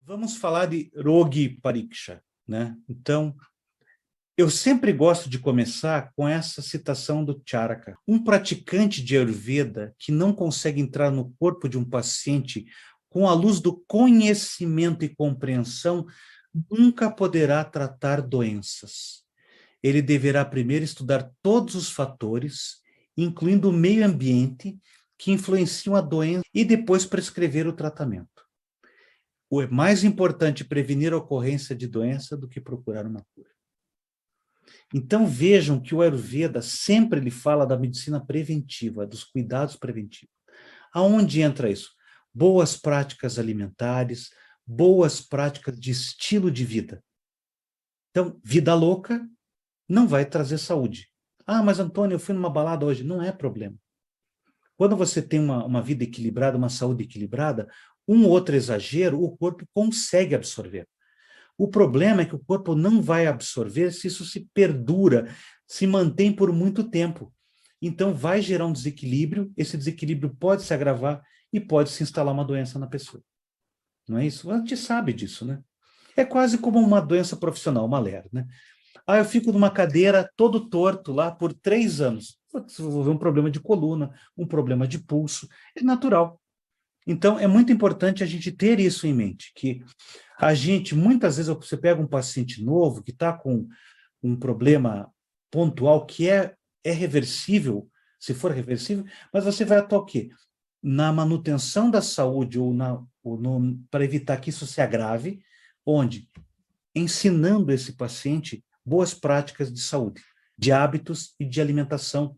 Vamos falar de Rogi Pariksha, né? Então, eu sempre gosto de começar com essa citação do Charaka. Um praticante de Ayurveda que não consegue entrar no corpo de um paciente com a luz do conhecimento e compreensão nunca poderá tratar doenças. Ele deverá primeiro estudar todos os fatores, incluindo o meio ambiente, que influenciam a doença, e depois prescrever o tratamento. É mais importante prevenir a ocorrência de doença do que procurar uma cura. Então vejam que o Ayurveda sempre ele fala da medicina preventiva, dos cuidados preventivos. Aonde entra isso? Boas práticas alimentares, boas práticas de estilo de vida. Então, vida louca não vai trazer saúde. Ah, mas Antônio, eu fui numa balada hoje. Não é problema. Quando você tem uma vida equilibrada, uma saúde equilibrada, um outro exagero, o corpo consegue absorver. O problema é que o corpo não vai absorver se isso se perdura, se mantém por muito tempo. Então, vai gerar um desequilíbrio, esse desequilíbrio pode se agravar e pode se instalar uma doença na pessoa. Não é isso? A gente sabe disso, né? É quase como uma doença profissional, uma LER, né? Ah, eu fico numa cadeira todo torto lá por 3 anos. Vou desenvolver um problema de coluna, um problema de pulso. É natural. Então, é muito importante a gente ter isso em mente, que a gente, muitas vezes, você pega um paciente novo que está com um problema pontual que é reversível, se for reversível, mas você vai atuar o quê? Na manutenção da saúde para evitar que isso se agrave, onde? Ensinando esse paciente boas práticas de saúde, de hábitos e de alimentação,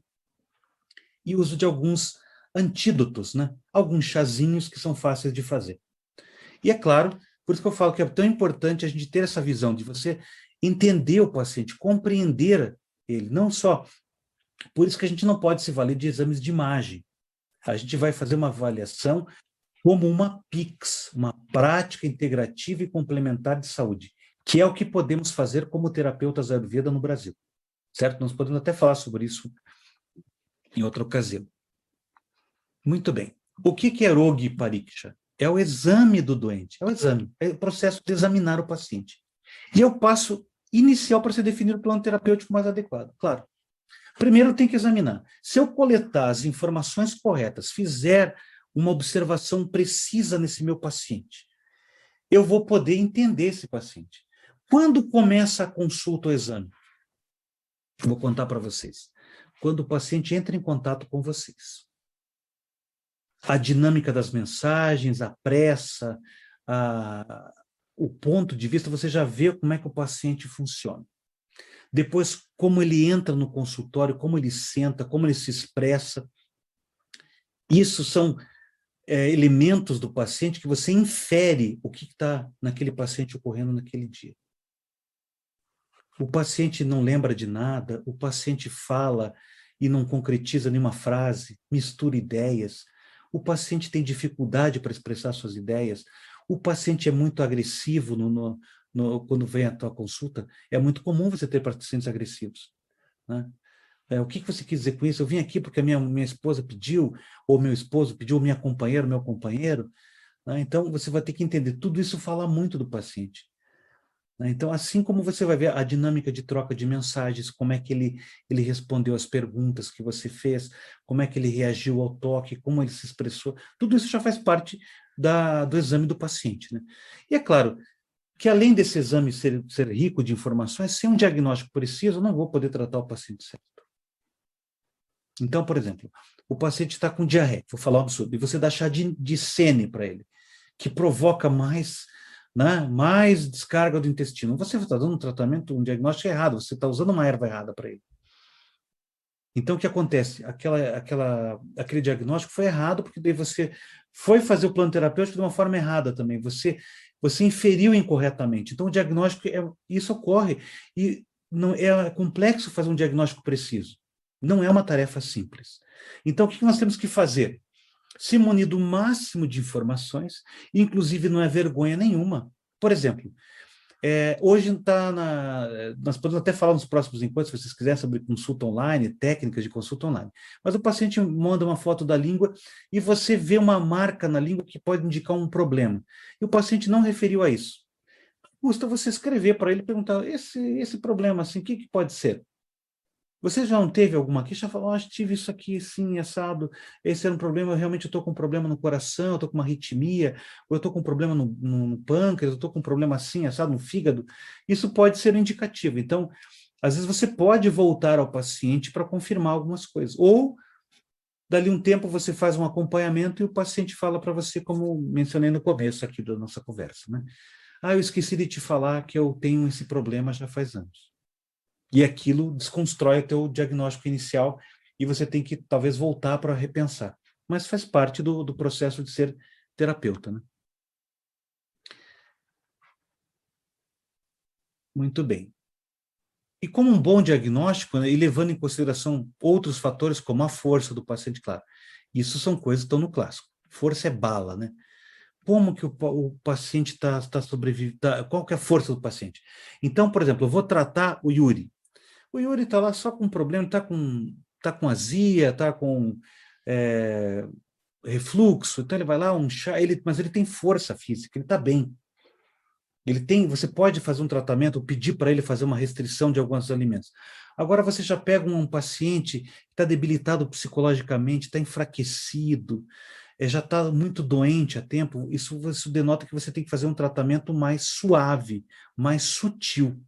e uso de alguns antídotos, né? Alguns chazinhos que são fáceis de fazer. E é claro, por isso que eu falo que é tão importante a gente ter essa visão de você entender o paciente, compreender ele, não só... Por isso que a gente não pode se valer de exames de imagem. A gente vai fazer uma avaliação como uma PICS, uma prática integrativa e complementar de saúde, que é o que podemos fazer como terapeutas Ayurveda no Brasil, certo? Nós podemos até falar sobre isso em outra ocasião. Muito bem. O que é Rogi Pariksha? É o exame do doente, é o exame, é o processo de examinar o paciente. E é o passo inicial para se definir o plano terapêutico mais adequado. Claro, primeiro tem que examinar. Se eu coletar as informações corretas, fizer uma observação precisa nesse meu paciente, eu vou poder entender esse paciente. Quando começa a consulta ou exame? Vou contar para vocês. Quando o paciente entra em contato com vocês. A dinâmica das mensagens, a pressa, o ponto de vista, você já vê como é que o paciente funciona. Depois, como ele entra no consultório, como ele senta, como ele se expressa. Isso são elementos do paciente que você infere o que está naquele paciente ocorrendo naquele dia. O paciente não lembra de nada, o paciente fala e não concretiza nenhuma frase, mistura ideias, o paciente tem dificuldade para expressar suas ideias, o paciente é muito agressivo quando vem à tua consulta, é muito comum você ter pacientes agressivos, né? O que você quis dizer com isso? Eu vim aqui porque a minha esposa pediu, ou meu esposo pediu, ou minha companheira, meu companheiro, né? Então, você vai ter que entender, tudo isso fala muito do paciente. Então, assim como você vai ver a dinâmica de troca de mensagens, como é que ele respondeu às perguntas que você fez, como é que ele reagiu ao toque, como ele se expressou, tudo isso já faz parte do exame do paciente, né? E é claro que além desse exame ser rico de informações, sem um diagnóstico preciso, eu não vou poder tratar o paciente certo. Então, por exemplo, o paciente está com diarreia, vou falar um absurdo, e você dá chá de sene para ele, que provoca mais, né, mais descarga do intestino. Você está dando um tratamento, um diagnóstico errado, você está usando uma erva errada para ele. Então, o que acontece? Aquele diagnóstico foi errado, porque daí você foi fazer o plano terapêutico de uma forma errada também. Você inferiu incorretamente. Então, o diagnóstico, isso ocorre. E não é complexo fazer um diagnóstico preciso. Não é uma tarefa simples. Então, o que nós temos que fazer? Se munir do máximo de informações, inclusive não é vergonha nenhuma. Por exemplo, Hoje nós podemos até falar nos próximos encontros, se vocês quiserem, sobre consulta online, técnicas de consulta online. Mas o paciente manda uma foto da língua e você vê uma marca na língua que pode indicar um problema. E o paciente não referiu a isso. Custa você escrever para ele e perguntar, esse problema, assim, o que pode ser? Você já não teve alguma queixa? Falou, acho que tive isso aqui, sim, assado, esse era um problema, eu realmente estou com um problema no coração, eu estou com uma arritmia, ou eu estou com um problema no pâncreas, eu estou com um problema assim, assado, no fígado. Isso pode ser um indicativo. Então, às vezes você pode voltar ao paciente para confirmar algumas coisas. Ou, dali um tempo, você faz um acompanhamento e o paciente fala para você, como mencionei no começo aqui da nossa conversa, né? Eu esqueci de te falar que eu tenho esse problema já faz anos. E aquilo desconstrói o teu diagnóstico inicial e você tem que, talvez, voltar para repensar. Mas faz parte do processo de ser terapeuta, né? Muito bem. E como um bom diagnóstico, né, e levando em consideração outros fatores, como a força do paciente, claro. Isso são coisas que estão no clássico. Força é bala, né? Como que o paciente está sobrevivendo? Qual que é a força do paciente? Então, por exemplo, eu vou tratar o Yuri. O Yuri está lá só com um problema, tá com azia, está com refluxo, então ele vai lá, um chá, mas ele tem força física, ele está bem. Você pode fazer um tratamento, pedir para ele fazer uma restrição de alguns alimentos. Agora você já pega um paciente que está debilitado psicologicamente, está enfraquecido, já está muito doente há tempo, isso denota que você tem que fazer um tratamento mais suave, mais sutil.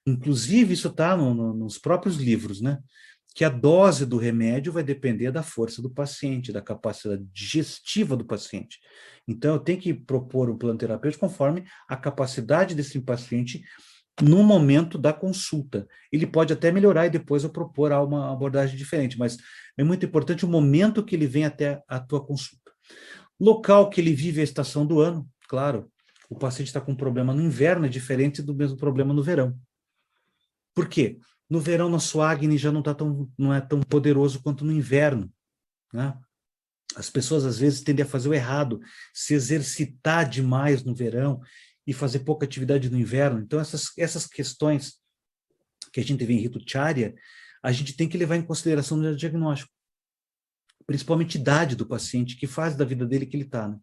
Inclusive, isso está nos próprios livros, né? Que a dose do remédio vai depender da força do paciente, da capacidade digestiva do paciente. Então, eu tenho que propor um plano terapêutico conforme a capacidade desse paciente no momento da consulta. Ele pode até melhorar e depois eu propor uma abordagem diferente, mas é muito importante o momento que ele vem até a tua consulta. Local que ele vive a estação do ano, claro, o paciente está com um problema no inverno, é diferente do mesmo problema no verão. Por quê? No verão, nosso Agni já não é tão poderoso quanto no inverno, né? As pessoas, às vezes, tendem a fazer o errado, se exercitar demais no verão e fazer pouca atividade no inverno. Então, essas questões que a gente vê em Rito Charya, a gente tem que levar em consideração no diagnóstico, principalmente a idade do paciente, que faz da vida dele que ele está, né?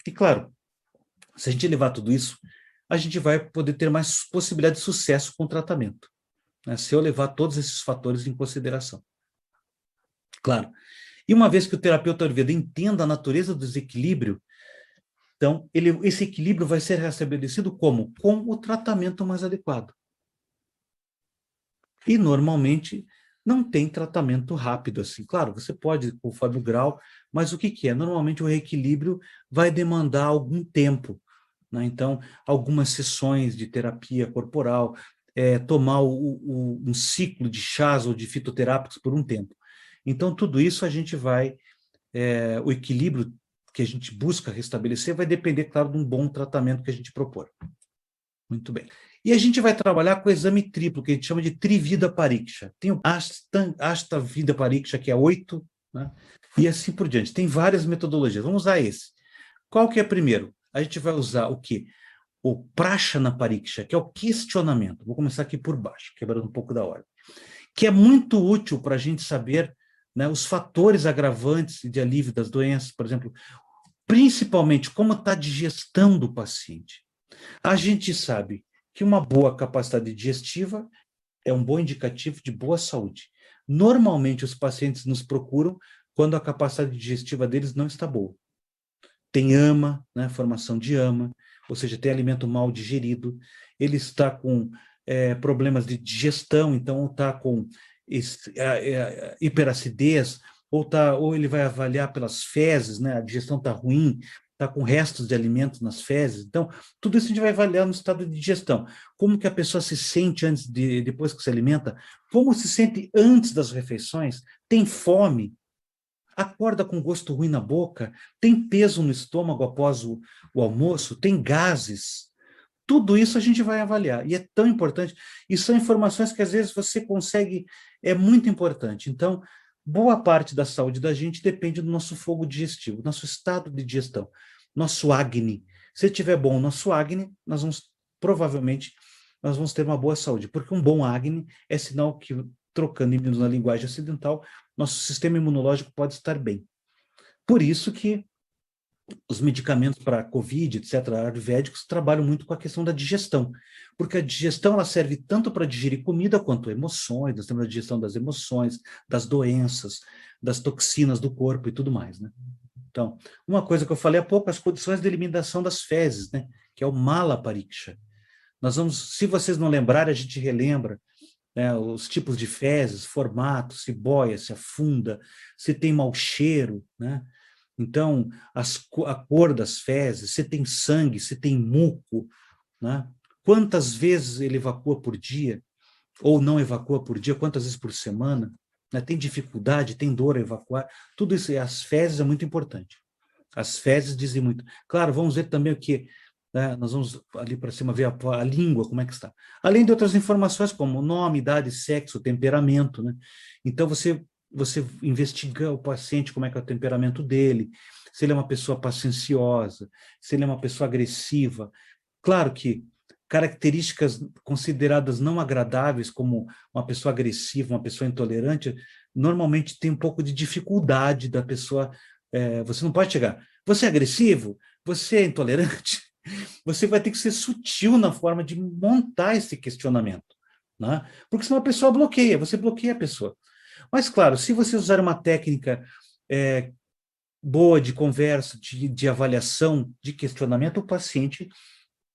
E, claro, se a gente levar tudo isso, a gente vai poder ter mais possibilidade de sucesso com o tratamento, né? Se eu levar todos esses fatores em consideração. Claro. E uma vez que o terapeuta Ayurveda entenda a natureza do desequilíbrio, então esse equilíbrio vai ser restabelecido como? Com o tratamento mais adequado. E, normalmente, não tem tratamento rápido assim. Claro, você pode, conforme o grau, mas o que é? Normalmente, o reequilíbrio vai demandar algum tempo, né? Então, algumas sessões de terapia corporal, tomar um ciclo de chás ou de fitoterápicos por um tempo. Então, tudo isso a gente vai... o equilíbrio que a gente busca restabelecer vai depender, claro, de um bom tratamento que a gente propor. Muito bem. E a gente vai trabalhar com o exame triplo, que a gente chama de Trivida Pariksha. Tem o Ashta Vida Pariksha, que é 8, né? E assim por diante. Tem várias metodologias. Vamos usar esse. Qual que é primeiro? A gente vai usar o quê? O Prashana Pariksha, que é o questionamento. Vou começar aqui por baixo, quebrando um pouco da ordem. Que é muito útil para a gente saber, né, os fatores agravantes de alívio das doenças, por exemplo, principalmente como está a digestão do paciente. A gente sabe que uma boa capacidade digestiva é um bom indicativo de boa saúde. Normalmente, os pacientes nos procuram quando a capacidade digestiva deles não está boa. Tem ama, né, formação de ama, ou seja, tem alimento mal digerido, ele está com problemas de digestão, então está com hiperacidez, ou ele vai avaliar pelas fezes, né, a digestão está ruim, está com restos de alimentos nas fezes. Então, tudo isso a gente vai avaliar no estado de digestão. Como que a pessoa se sente depois que se alimenta, como se sente antes das refeições, tem fome, acorda com gosto ruim na boca, tem peso no estômago após o almoço, tem gases. Tudo isso a gente vai avaliar, e é tão importante, e são informações que às vezes você consegue, é muito importante. Então, boa parte da saúde da gente depende do nosso fogo digestivo, nosso estado de digestão, nosso Agni. Se tiver bom o nosso acne, provavelmente, nós vamos ter uma boa saúde, porque um bom acne é sinal que, trocando na linguagem ocidental, nosso sistema imunológico pode estar bem. Por isso que os medicamentos para COVID, etc., ayurvédicos, trabalham muito com a questão da digestão, porque a digestão ela serve tanto para digerir comida quanto emoções, nós temos a digestão das emoções, das doenças, das toxinas do corpo e tudo mais, né? Então, uma coisa que eu falei há pouco, as condições de eliminação das fezes, né? Que é o mala pariksha. Nós vamos, se vocês não lembrarem, a gente relembra, né, os tipos de fezes, formato, se boia, se afunda, se tem mau cheiro, né? Então, a cor das fezes, se tem sangue, se tem muco, né? Quantas vezes ele evacua por dia, ou não evacua por dia, quantas vezes por semana, né? Tem dificuldade, tem dor a evacuar, tudo isso, as fezes é muito importante. As fezes dizem muito. Claro, vamos ver também o que, né? Nós vamos ali para cima ver a língua, como é que está. Além de outras informações, como nome, idade, sexo, temperamento, né? Então, você investiga o paciente, como é que é o temperamento dele, se ele é uma pessoa pacienciosa, se ele é uma pessoa agressiva. Claro que características consideradas não agradáveis, como uma pessoa agressiva, uma pessoa intolerante, normalmente tem um pouco de dificuldade da pessoa. Você não pode chegar, você é agressivo? Você é intolerante? Você vai ter que ser sutil na forma de montar esse questionamento, né? Porque senão a pessoa bloqueia, você bloqueia a pessoa. Mas, claro, se você usar uma técnica boa de conversa, de avaliação, de questionamento, o paciente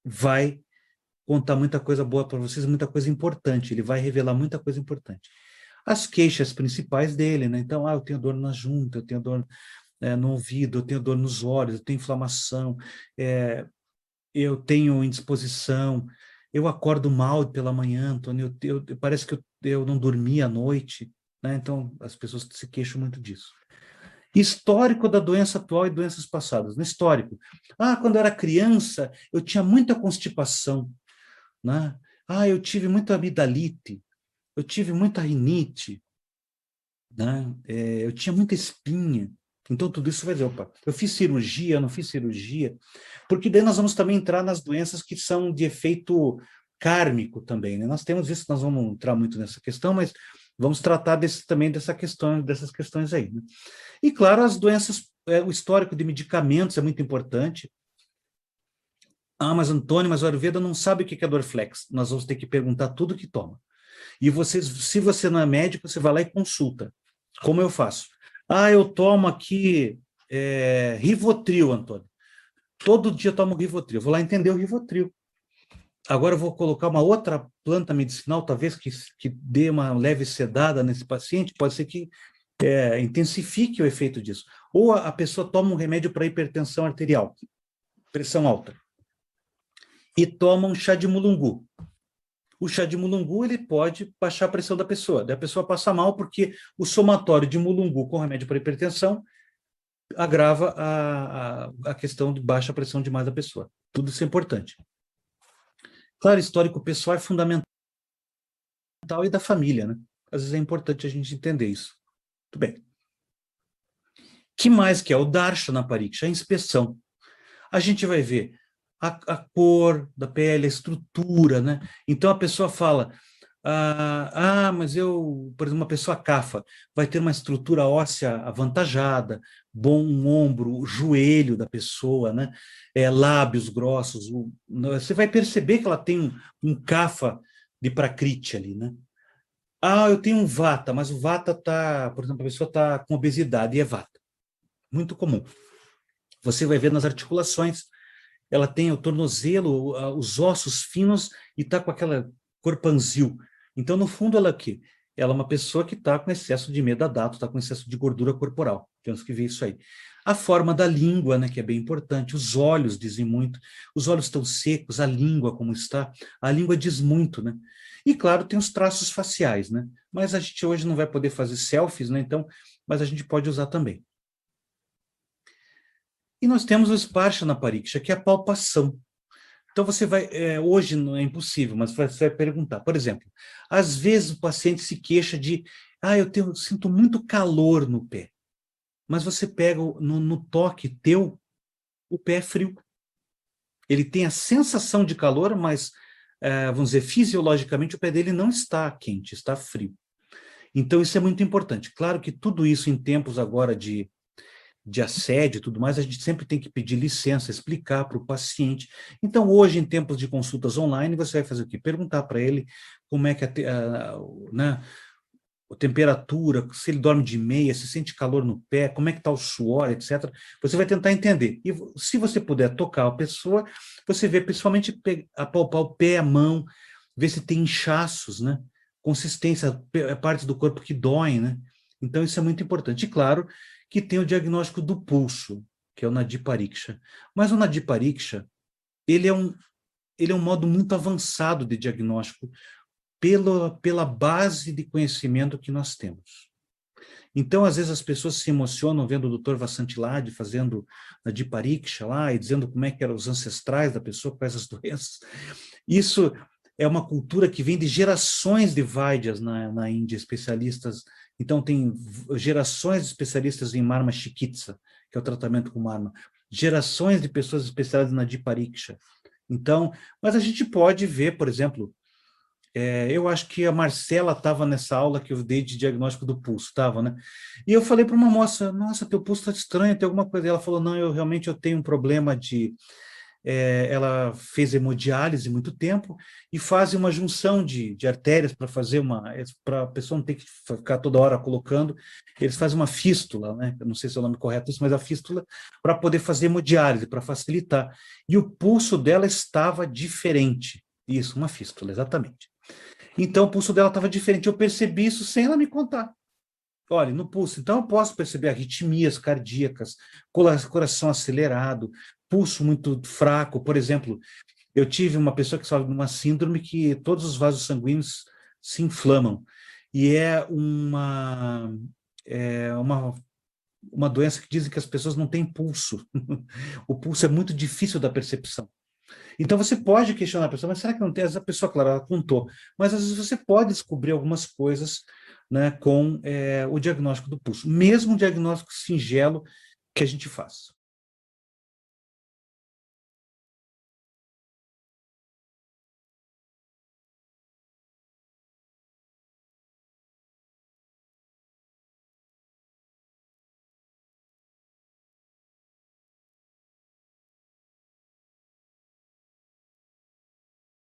vai contar muita coisa boa para vocês, muita coisa importante, ele vai revelar muita coisa importante. As queixas principais dele, né? Então, eu tenho dor na junta, eu tenho dor no ouvido, eu tenho dor nos olhos, eu tenho inflamação, eu tenho indisposição, eu acordo mal pela manhã, Antônio, parece que eu não dormi à noite, né? Então, as pessoas se queixam muito disso. Histórico da doença atual e doenças passadas. No histórico, quando eu era criança, eu tinha muita constipação, né? Eu tive muita amidalite, eu tive muita rinite, né? Eu tinha muita espinha. Então, tudo isso vai dizer, opa, eu fiz cirurgia, eu não fiz cirurgia, porque daí nós vamos também entrar nas doenças que são de efeito kármico também, né? Nós temos isso, nós vamos entrar muito nessa questão, mas vamos tratar também dessas questões aí, né? E, claro, as doenças, o histórico de medicamentos é muito importante. Mas Antônio, mas o Ayurveda não sabe o que é Dorflex. Nós vamos ter que perguntar tudo que toma. E se você não é médico, você vai lá e consulta. Como eu faço? Eu tomo aqui Rivotril, Antônio. Todo dia eu tomo Rivotril. Vou lá entender o Rivotril. Agora eu vou colocar uma outra planta medicinal, talvez que dê uma leve sedada nesse paciente, pode ser que intensifique o efeito disso. Ou a pessoa toma um remédio para hipertensão arterial, pressão alta, e toma um chá de mulungu. O chá de mulungu ele pode baixar a pressão da pessoa. Daí a pessoa passa mal porque o somatório de mulungu com remédio para hipertensão agrava a questão de baixa pressão demais da pessoa. Tudo isso é importante. Claro, histórico pessoal é fundamental e da família, né? Às vezes é importante a gente entender isso. Muito bem. Que mais que é o Darshana Pariksha, a inspeção. A gente vai ver a cor da pele, a estrutura, né? Então a pessoa fala, mas por exemplo, uma pessoa cafa vai ter uma estrutura óssea avantajada, bom um ombro, o joelho da pessoa, né? Lábios grossos, você vai perceber que ela tem um cafa de prakriti ali, né? Eu tenho um vata, mas o vata tá, por exemplo, a pessoa está com obesidade e é vata. Muito comum. Você vai ver nas articulações, ela tem o tornozelo, os ossos finos e está com aquela corpanzil. Então, no fundo, ela é o quê? Ela é uma pessoa que está com excesso de metadato, está com excesso de gordura corporal. Temos que ver isso aí. A forma da língua, né, que é bem importante. Os olhos dizem muito. Os olhos estão secos, a língua como está. A língua diz muito, né? E, claro, tem os traços faciais, né? Mas a gente hoje não vai poder fazer selfies, né? Então, mas a gente pode usar também. E nós temos o Sparshana Pariksha, que é a palpação. Então você vai, hoje não é impossível, mas você vai perguntar, por exemplo, às vezes o paciente se queixa de, eu sinto muito calor no pé, mas você pega no toque teu, o pé é frio. Ele tem a sensação de calor, mas, vamos dizer, fisiologicamente o pé dele não está quente, está frio. Então isso é muito importante. Claro que tudo isso em tempos agora de assédio e tudo mais, a gente sempre tem que pedir licença, explicar para o paciente. Então, hoje, em tempos de consultas online, você vai fazer o quê? Perguntar para ele como é que né, a temperatura, se ele dorme de meia, se sente calor no pé, como é que está o suor, etc. Você vai tentar entender. E se você puder tocar a pessoa, você vê principalmente apalpar o pé, a mão, ver se tem inchaços, né? Consistência, partes do corpo que doem, né? Então, isso é muito importante. E claro que tem o diagnóstico do pulso, que é o Nadi Pariksha. Mas o Nadi Pariksha, ele é um modo muito avançado de diagnóstico pela base de conhecimento que nós temos. Então, às vezes, as pessoas se emocionam vendo o Dr. Vasantilade fazendo a de Pariksha lá e dizendo como é que eram os ancestrais da pessoa com essas doenças. Isso é uma cultura que vem de gerações de Vaidyas na Índia, especialistas. Então, tem gerações de especialistas em Marma Chikitsa, que é o tratamento com Marma, gerações de pessoas especializadas na Dipariksha. Então, mas a gente pode ver, por exemplo, eu acho que a Marcela estava nessa aula que eu dei de diagnóstico do pulso, estava, né? E eu falei para uma moça, nossa, teu pulso está estranho, tem alguma coisa. E ela falou, não, eu tenho um problema de... ela fez hemodiálise muito tempo e fazem uma junção de artérias para fazer para a pessoa não ter que ficar toda hora colocando, eles fazem uma fístula, né? Eu não sei se é o nome correto isso, mas a fístula para poder fazer hemodiálise, para facilitar. E o pulso dela estava diferente. Isso, uma fístula, exatamente. Então, o pulso dela estava diferente. Eu percebi isso sem ela me contar. Olha, no pulso. Então, eu posso perceber arritmias cardíacas, coração acelerado, pulso muito fraco. Por exemplo, eu tive uma pessoa que sofre de uma síndrome que todos os vasos sanguíneos se inflamam. E uma doença que dizem que as pessoas não têm pulso. O pulso é muito difícil da percepção. Então, você pode questionar a pessoa, mas será que não tem? Às vezes a pessoa, claro, ela contou, mas às vezes você pode descobrir algumas coisas, né, com o diagnóstico do pulso, mesmo um diagnóstico singelo que a gente faz.